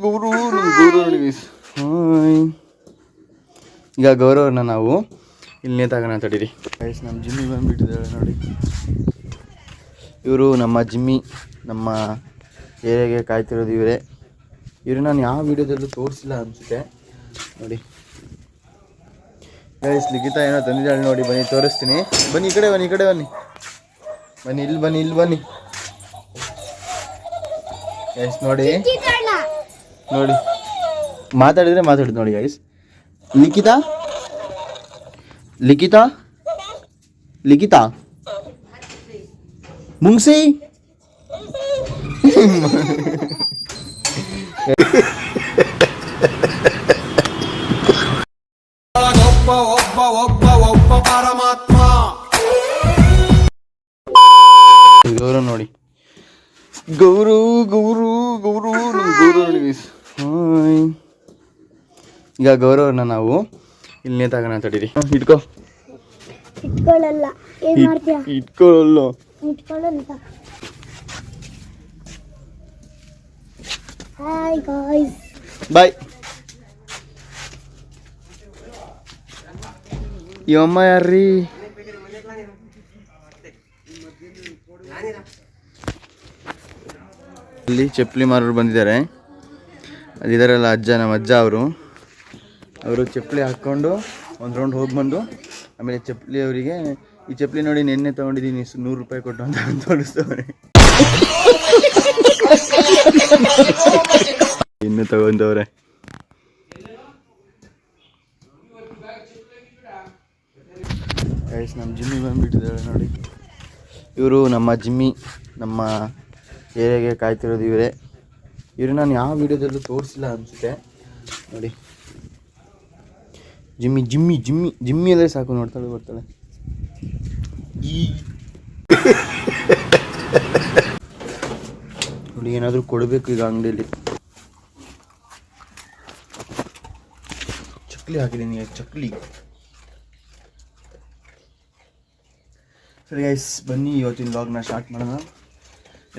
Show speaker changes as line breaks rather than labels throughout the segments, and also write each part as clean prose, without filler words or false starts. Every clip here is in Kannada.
ಗೌರು ನೋಡಿ ಹಾಯ್. ಈಗ ಗೌರವನ ನಾವು ಇಲ್ಲಿ ನೇತಾಗೋಣ ತಡೀರಿ ಗೈಸ್. ನಮ್ಮ ಜಿಮ್ಮಿ ಬಂದುಬಿಟ್ಟಿದ್ದಾಳೆ ನೋಡಿ. ಇವರು ನಮ್ಮ ಜಿಮ್ಮಿ, ನಮ್ಮ ಏರಿಯಾಗೆ ಕಾಯ್ತಿರೋದು ಇವರೇ. ಇವರು ನಾನು ಯಾವ ವೀಡಿಯೋದಲ್ಲೂ ತೋರಿಸಿಲ್ಲ ಅನಿಸುತ್ತೆ ನೋಡಿ. ಗೈಸ್ ಲಿಖಿತ ಏನೋ ತಂದಿದ್ದಾಳೆ ನೋಡಿ, ಬನ್ನಿ ತೋರಿಸ್ತೀನಿ. ಬನ್ನಿ ಈ ಕಡೆ ಬನ್ನಿ, ಈ ಕಡೆ ಬನ್ನಿ, ಬನ್ನಿ ಇಲ್ಲಿ ಬನ್ನಿ, ಇಲ್ಲಿ ಬನ್ನಿ ಗೈಸ್. ನೋಡಿ ನೋಡಿ, ಮಾತಾಡಿದ್ರೆ ಮಾತಾಡಿದ್ ನೋಡಿ ಗೈಸ್. ಲಿಖಿತಾ ಲಿಖಿತಾ ಲಿಖಿತಾ ಮುಂಗ್ಸಿ
ಪರಮಾತ್ಮ.
ಗೌರವ ನೋಡಿ, ಗೌರು ಗೌರು ಗೌರು ಗೌರವ ನೋಡಿ ಗೈಸ್. ಹಾಯ್. ಈಗ ಗೌರವನ ನಾವು ಇಲ್ಲಿ ನೇತಾಗೋಣ ತಡೀರಿ. ಇಟ್ಕೋ,
ಇಟ್ಕೊಳ್ಳಲ್ಲ. ಏನ್ ಮಾಡ್ತೀಯ?
ಇಟ್ಕೊಳ್ಳಲ್ಲ,
ಇಟ್ಕೊಳ್ಳಲ್ಲ. ಹಾಯ್ ಗಾಯ್ಸ್,
ಬಾಯ್. ಈ ಅಮ್ಮ ಯಾರ್ರೀ? ಅಲ್ಲಿ ಚಪ್ಪಲಿ ಮಾರೋರು ಬಂದಿದ್ದಾರೆ. ಅಲ್ಲಿದ್ದಾರಲ್ಲ ಅಜ್ಜ, ನಮ್ಮ ಅಜ್ಜ ಅವರು ಚಪ್ಪಲಿ ಹಾಕ್ಕೊಂಡು ಒಂದು ರೌಂಡ್ ಹೋಗಿ ಬಂದು ಆಮೇಲೆ ಚಪ್ಪಲಿ ಅವರಿಗೆ, ಈ ಚಪ್ಪಲಿ ನೋಡಿ ನೆನ್ನೆ ತೊಗೊಂಡಿದ್ದೀನಿ 100 ರೂಪಾಯಿ ಕೊಟ್ಟು ಅಂತ ತೋರಿಸ್ತವ್ರೆ. ಇನ್ನೂ ತಗೊಂಡವ್ರೆ. ಗೈಸ್ ನಮ್ಮ ಜಿಮ್ಮಿ ಬಂದುಬಿಟ್ಟಿದ್ದಾಳೆ ನೋಡಿ. ಇವರು ನಮ್ಮ ಜಿಮ್ಮಿ, ನಮ್ಮ ಏರಿಯಾಗೆ ಕಾಯ್ತಿರೋದು ಇವರೇ. ಇವರು ನಾನು ಯಾವ ವೀಡಿಯೋದಲ್ಲೂ ತೋರಿಸಿಲ್ಲ ಅನಿಸುತ್ತೆ ನೋಡಿ. ಜಿಮ್ಮಿ ಜಿಮ್ಮಿ ಜಿಮ್ಮಿ ಜಿಮ್ಮಿ ಅಂದರೆ ಸಾಕು, ನೋಡ್ತಾಳೆ ಬರ್ತಾಳೆ. ನೋಡಿ ಏನಾದರೂ ಕೊಡಬೇಕು ಈಗ ಅಂಗಡಿಯಲ್ಲಿ. ಚಕ್ಲಿ ಹಾಕಿದ್ದೀನಿ, ಚಕ್ಲಿ. ಸರಿ ಗೈಸ್, ಬನ್ನಿ ಇವತ್ತಿನ ವ್ಲಾಗ್ನ ಸ್ಟಾರ್ಟ್ ಮಾಡೋಣ.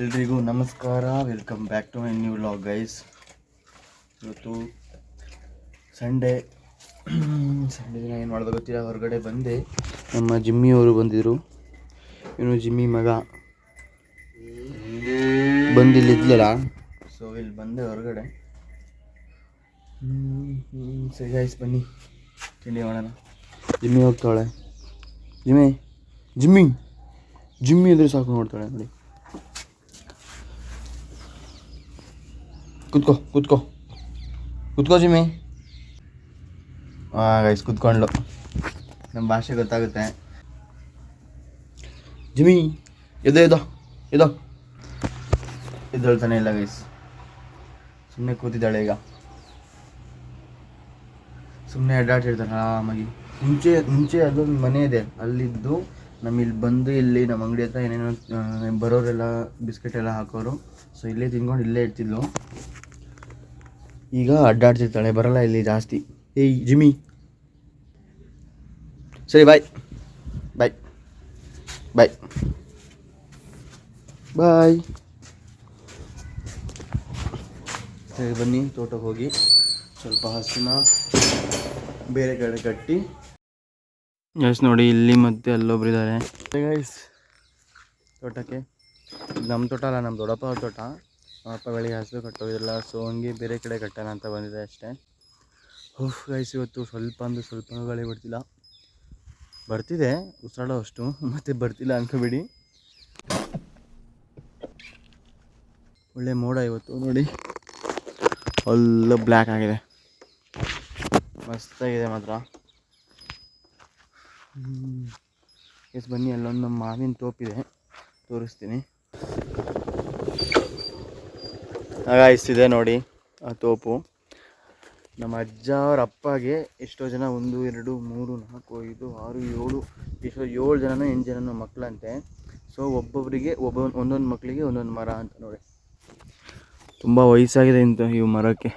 ಎಲ್ರಿಗೂ ನಮಸ್ಕಾರ, welcome back to my new vlog guys. ಇವತ್ತು ಸಂಡೇ ದಿನ ಏನು ಮಾಡೋದು ಗೊತ್ತಿಲ್ಲ. ಹೊರಗಡೆ ಬಂದೆ, ನಮ್ಮ ಜಿಮ್ಮಿಯವರು ಬಂದಿದ್ದರು. ಇವನು ಜಿಮ್ಮಿ ಮಗ ಬಂದಿಲ್ಲಿದ್ಲಲ್ಲ, ಸೊ ಇಲ್ಲಿ ಬಂದೆ ಹೊರಗಡೆ. ಸರಿ ಗೈಸ್ ಬನ್ನಿ ತಿಂಡಿ ಮಾಡೋಣ. ಜಿಮ್ಮಿ ಹೋಗ್ತಾಳೆ. ಜಿಮ್ಮಿ ಜಿಮ್ಮಿ ಜಿಮ್ಮಿ ಅಂದರೆ ಸಾಕು, ನೋಡ್ತಾಳೆ ನೋಡಿ. ಕೂತ್ಕೋ ಕೂತ್ಕೋ ಕೂತ್ಕೋ ಜಿಮ್ಮಿ. ಹಾಂ ಗೈಸ್ ಕೂತ್ಕೊಂಡ್ಲು, ನಮ್ಮ ಭಾಷೆ ಗೊತ್ತಾಗುತ್ತೆ. ಜಿಮ್ಮಿ ಎದ್ದೇಳ್ತಾನೆ ಇಲ್ಲ ಗೈಸ್, ಸುಮ್ಮನೆ ಕೂತಿದ್ದಾಳೆ. ಈಗ ಸುಮ್ಮನೆ ಅಡ್ಡಾಡ್ತಿರ್ತಾಳೆ ಆರಾಮಾಗಿ. ಮುಂಚೆ ಅದೊಂದು ಮನೆ ಇದೆ, ಅಲ್ಲಿದ್ದು ಇಲ್ಲಿ ಬಂದು ಇಲ್ಲಿ ನಮ್ಮ ಅಂಗಡಿ ಹತ್ರ ಏನೇನೋ ಬರೋರೆಲ್ಲ ಬಿಸ್ಕೆಟ್ ಎಲ್ಲ ಹಾಕೋರು. ಸೊ ಇಲ್ಲೇ ತಿನ್ಕೊಂಡು ಇಲ್ಲೇ ಇರ್ತಿದ್ಲು. ಈಗ ಅಡ್ಡಾಡ್ತಿರ್ತಾಳೆ, ಬರಲ್ಲ ಇಲ್ಲಿ ಜಾಸ್ತಿ. ಏಯ್ ಜಿಮ್ಮಿ, ಸರಿ ಬಾಯ್ ಬಾಯ್ ಬಾಯ್ ಬಾಯ್. ಸರಿ ಬನ್ನಿ ತೋಟಕ್ಕೆ ಹೋಗಿ ಸ್ವಲ್ಪ ಹಸುನ ಬೇರೆ ಕಡೆ ಕಟ್ಟಿ. ಗೈಸ್ ನೋಡಿ, ಇಲ್ಲಿ ಮತ್ತೆ ಅಲ್ಲೊಬ್ರು ಇದ್ದಾರೆ ಗೈಸ್. ತೋಟಕ್ಕೆ, ನಮ್ಮ ತೋಟ ಅಲ್ಲ, ನಮ್ಮ ದೊಡ್ಡಪ್ಪ ಅವ್ರ ತೋಟ. ಅಪ್ಪ ಬೆಳಿಗ್ಗೆ ಹಸು ಕಟ್ಟೋದಿಲ್ಲ, ಸೊ ಹಂಗೆ ಬೇರೆ ಕಡೆ ಕಟ್ಟೋಣ ಅಂತ ಬಂದಿದೆ ಅಷ್ಟೇ. ಓಹ್ ಗೈಸ್, ಇವತ್ತು ಸ್ವಲ್ಪ ಗಾಳಿ ಬರ್ತಿಲ್ಲ, ಬರ್ತಿದೆ ಉಸಿರಾಡೋ ಅಷ್ಟು, ಮತ್ತೆ ಬರ್ತಿಲ್ಲ ಅನ್ಕೋಬೇಡಿ. ಒಳ್ಳೆ ಮೋಡ ಇವತ್ತು ನೋಡಿ, ಎಲ್ಲ ಬ್ಲ್ಯಾಕ್ ಆಗಿದೆ, ಮಸ್ತಾಗಿದೆ ಮಾತ್ರ. ಎಸ್ ಬನ್ನಿ, ಅಲ್ಲೊಂದು ನಮ್ಮ ಮಾವಿನ ತೋಪಿದೆ, ತೋರಿಸ್ತೀನಿ. ಇದೆ ನೋಡಿ ಆ ತೋಪು. ನಮ್ಮ ಅಜ್ಜ ಅವ್ರ ಅಪ್ಪಗೆ ಎಷ್ಟೋ ಜನ 1 2 3 4 5 6 7 7 ಜನನೋ 8 ಜನನೋ ಮಕ್ಕಳಂತೆ. ಸೊ ಒಬ್ಬೊಬ್ಬರಿಗೆ ಒಂದೊಂದು ಮಕ್ಕಳಿಗೆ ಒಂದೊಂದು ಮರ ಅಂತ ನೋಡಿ. ತುಂಬ ವಯಸ್ಸಾಗಿದೆ ಇಂಥ ಇವು ಮರಕ್ಕೆ.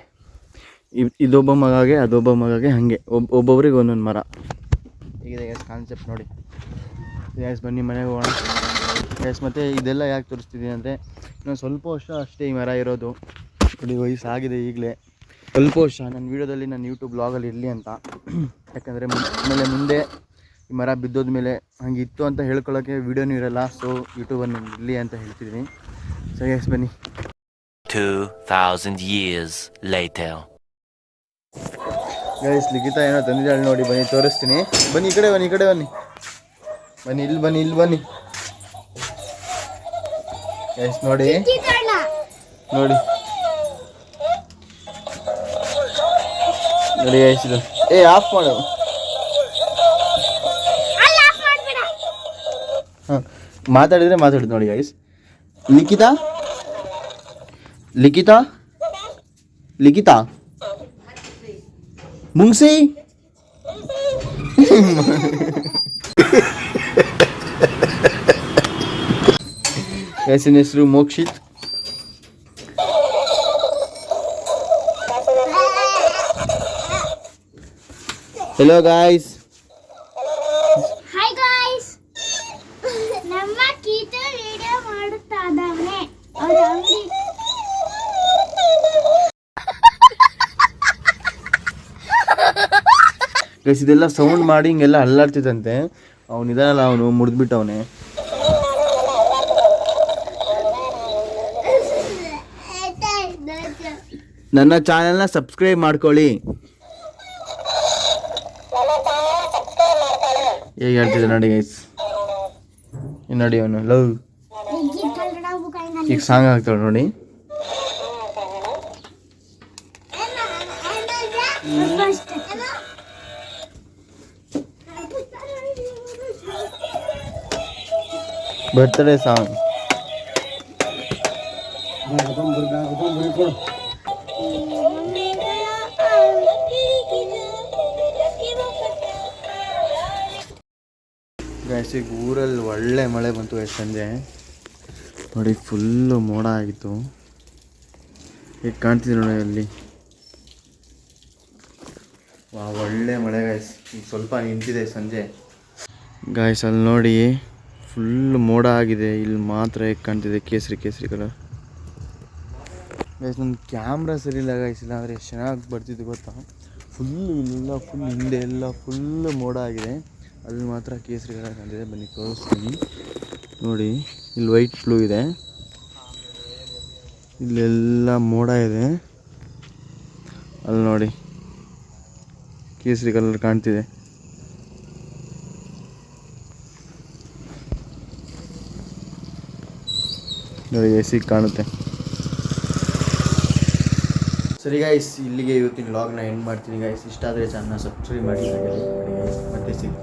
ಇದೊಬ್ಬ ಮಗಗೆ ಅದೊಬ್ಬ ಮಗಗೆ ಹಾಗೆ ಒಬ್ಬೊಬ್ರಿಗೆ ಒಂದೊಂದು ಮರ. ಹೀಗಿದೆ ಕಾನ್ಸೆಪ್ಟ್ ನೋಡಿ. ಗ್ಯಾಸ್ ಬನ್ನಿ ಮನೆಗೆ ಹೋಗೋಣ. ಗ್ಯಾಸ್ ಮತ್ತು ಇದೆಲ್ಲ ಯಾಕೆ ತೋರಿಸ್ತಿದ್ದೀನಿ ಅಂದರೆ ಇನ್ನೊಂದು ಸ್ವಲ್ಪ ವರ್ಷ ಅಷ್ಟೇ ಈ ಮರ ಇರೋದು. ನೋಡಿ ವಯಸ್ಸಾಗಿದೆ ಈಗಲೇ. ಸ್ವಲ್ಪ ವರ್ಷ ನನ್ನ ವೀಡಿಯೋದಲ್ಲಿ ನನ್ನ ಯೂಟ್ಯೂಬ್ ಬ್ಲಾಗಲ್ಲಿ ಇರಲಿ ಅಂತ. ಯಾಕಂದರೆ ಆಮೇಲೆ ಮುಂದೆ ಈ ಮರ ಬಿದ್ದೋದ ಮೇಲೆ ಹಂಗೆ ಇತ್ತು ಅಂತ ಹೇಳ್ಕೊಳ್ಳೋಕ್ಕೆ ವೀಡಿಯೋನೂ ಇರಲ್ಲ. ಸೊ ಯೂಟ್ಯೂಬನ್ನು ಇರಲಿ ಅಂತ ಹೇಳ್ತಿದ್ದೀನಿ. ಸರಿ ಗೈಸ್ ಬನ್ನಿ.
2000 years later.
ಗೈಸ್ ಲಿಖಿತ ಏನೋ ತಂದಿದ್ದಾಳೆ ನೋಡಿ, ಬನ್ನಿ ತೋರಿಸ್ತೀನಿ. ಬನ್ನಿ ಈ ಕಡೆ ಬನ್ನಿ, ಈ ಕಡೆ ಬನ್ನಿ, ಬನ್ನಿ ಇಲ್ಲಿ ಬನ್ನಿ, ಇಲ್ಲಿ ಬನ್ನಿ ಗೈಸ್. ನೋಡಿ ನೋಡಿ ನೋಡಿ ಗೈಸ್ ಇದು. ಆಫ್ ಮಾಡು. ಹಾಂ ಮಾತಾಡಿದ್ರೆ ಮಾತಾಡಿದ್ ನೋಡಿ ಗೈಸ್. ಲಿಖಿತಾ ಲಿಖಿತಾ ಲಿಖಿತಾ ಮುಂಗ್ಸಿ ಹೆಸರಿನ ಹೆಸರು Mokshit. Hello guys.
Hi guys. ನಮ್ಮ ಕೀಟು ವಿಡಿಯೋ ಮಾಡುತ್ತಾ ಇದ್ದಾನೆ. ಅವ್ರ ಅಂಗಡಿ
ಗೈಸ್ ಇದೆಲ್ಲ ಸೌಂಡ್ ಮಾಡಿ ಹಿಂಗೆಲ್ಲ ಅಲ್ಲಾಡ್ತಿದ್ದಂತೆ. ಅವನಿದಾನಲ್ಲ ಅವನು ಮುರಿದ್ಬಿಟ್ಟವನೆ. ನನ್ನ ಚಾನೆಲ್ನ ಸಬ್ಸ್ಕ್ರೈಬ್ ಮಾಡ್ಕೊಳ್ಳಿ. ಹೇಗೆ ಹೇಳ್ತಿದ್ದೆ ನೋಡಿ ಗೈಸ್. ನೋಡಿ ಅವನು ಲವ್ ಈಗ ಸಾಂಗ್ ಆಗ್ತಾಳೆ ನೋಡಿ. Birthday song. ಗೈಸಿಗೆ ಊರಲ್ಲಿ ಒಳ್ಳೆ ಮಳೆ ಬಂತು ಎಷ್ಟು ಸಂಜೆ ನೋಡಿ. ಫುಲ್ಲು ಮೋಡ ಆಗಿತ್ತು. ಈಗ ಕಾಣ್ತಿದೆ ನೋಡಿ ಅಲ್ಲಿ. ಒಳ್ಳೆ ಮಳೆ ಗಾಯ್ಸ್. ಈಗ ಸ್ವಲ್ಪ ನಿಂತಿದೆ ಸಂಜೆ ಗಾಯ್ಸ್. ಅಲ್ಲಿ ನೋಡಿ ಫುಲ್ ಮೋಡ ಆಗಿದೆ. ಇಲ್ಲಿ ಮಾತ್ರ ಹೇಗೆ ಕಾಣ್ತಿದೆ ಕೇಸರಿ ಕೇಸರಿ ಕಲರ್ ಗೈಸ್. ನನ್ನ ಕ್ಯಾಮ್ರಾ ಸರಿ ಇಲ್ಲ ಗಾಯ್ಸ್, ಇಲ್ಲ ಅಂದರೆ ಎಷ್ಟು ಚೆನ್ನಾಗಿ ಬರ್ತಿದ್ದು ಗೊತ್ತಾ. ಫುಲ್ಲು ಇಲ್ಲೆಲ್ಲ ಫುಲ್ ಹಿಂದೆ ಎಲ್ಲ ಫುಲ್ಲು ಮೋಡ ಆಗಿದೆ. ಅಲ್ಲಿ ಮಾತ್ರ ಕೇಸರಿ ಕಲರ್ ಕಾಣ್ತಿದೆ. ಬನ್ನಿ ತೋರಿಸ್ತೀನಿ ನೋಡಿ. ಇಲ್ಲಿ ವೈಟ್ ಬ್ಲೂ ಇದೆ, ಇಲ್ಲೆಲ್ಲ ಮೋಡ ಇದೆ. ಅಲ್ಲಿ ನೋಡಿ ಕೇಸರಿ ಕಲರ್ ಕಾಣ್ತಿದೆ. ನೋಡಿ ಎಸಿಗೆ ಕಾಣುತ್ತೆ. ಸರಿ ಗೈಸ್, ಇಲ್ಲಿಗೆ ಇವತ್ತಿನ ವ್ಲಾಗ್ನ ಎಂಡ್ ಮಾಡ್ತೀನಿ ಗೈಸ್. ಇಷ್ಟ ಆದರೆ ಚಾನಲ್ನ ಸಬ್ಸ್ಕ್ರೈಬ್ ಮಾಡಿ ಗೈಸ್. ಮತ್ತೆ ಸಿಗ್ತೀನಿ.